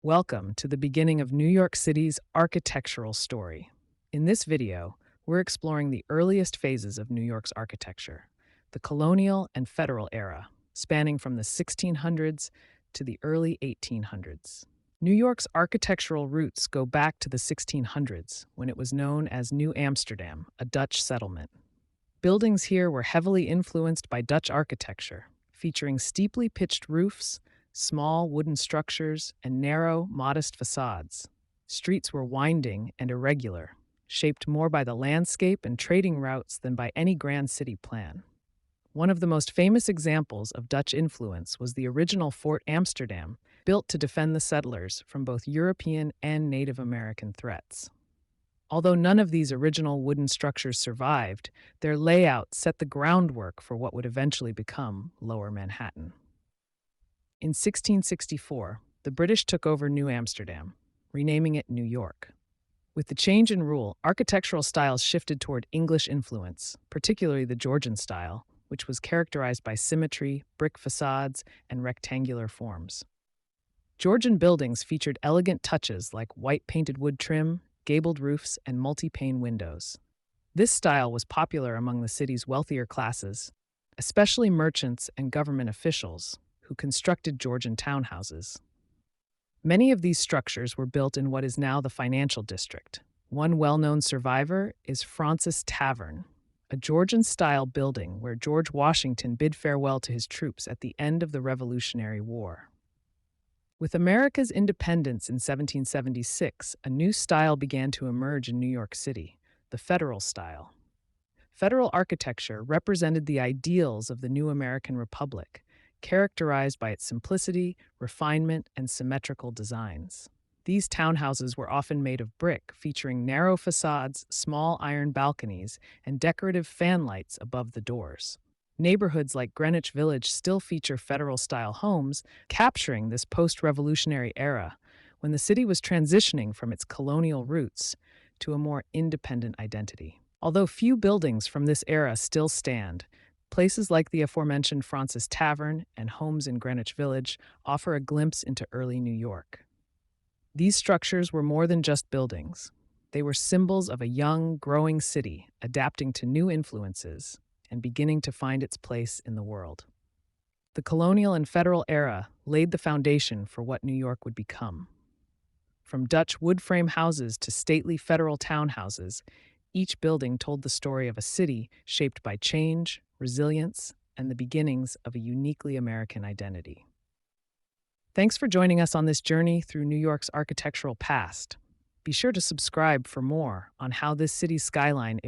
Welcome to the beginning of New York City's architectural story. In this video, we're exploring the earliest phases of New York's architecture, the Colonial and Federal era, spanning from the 1600s to the early 1800s. New York's architectural roots go back to the 1600s, when it was known as New Amsterdam, a Dutch settlement. Buildings here were heavily influenced by Dutch architecture, featuring steeply pitched roofs, small wooden structures, and narrow, modest facades. Streets were winding and irregular, shaped more by the landscape and trading routes than by any grand city plan. One of the most famous examples of Dutch influence was the original Fort Amsterdam, built to defend the settlers from both European and Native American threats. Although none of these original wooden structures survived, their layout set the groundwork for what would eventually become Lower Manhattan. In 1664, the British took over New Amsterdam, renaming it New York. With the change in rule, architectural styles shifted toward English influence, particularly the Georgian style, which was characterized by symmetry, brick facades, and rectangular forms. Georgian buildings featured elegant touches like white painted wood trim, gabled roofs, and multi-pane windows. This style was popular among the city's wealthier classes, especially merchants and government officials, who constructed Georgian townhouses. Many of these structures were built in what is now the financial district. One well-known survivor is Fraunces Tavern, a Georgian-style building where George Washington bid farewell to his troops at the end of the Revolutionary War. With America's independence in 1776, a new style began to emerge in New York City, the Federal style. Federal architecture represented the ideals of the new American Republic, characterized by its simplicity, refinement, and symmetrical designs. These townhouses were often made of brick, featuring narrow facades, small iron balconies, and decorative fan lights above the doors. Neighborhoods like Greenwich Village still feature Federal-style homes, capturing this post-revolutionary era when the city was transitioning from its colonial roots to a more independent identity. Although few buildings from this era still stand, places like the aforementioned Fraunces Tavern and homes in Greenwich Village offer a glimpse into early New York. These structures were more than just buildings. They were symbols of a young, growing city adapting to new influences and beginning to find its place in the world. The colonial and federal era laid the foundation for what New York would become. From Dutch wood frame houses to stately federal townhouses, each building told the story of a city shaped by change, resilience, and the beginnings of a uniquely American identity. Thanks for joining us on this journey through New York's architectural past. Be sure to subscribe for more on how this city's skyline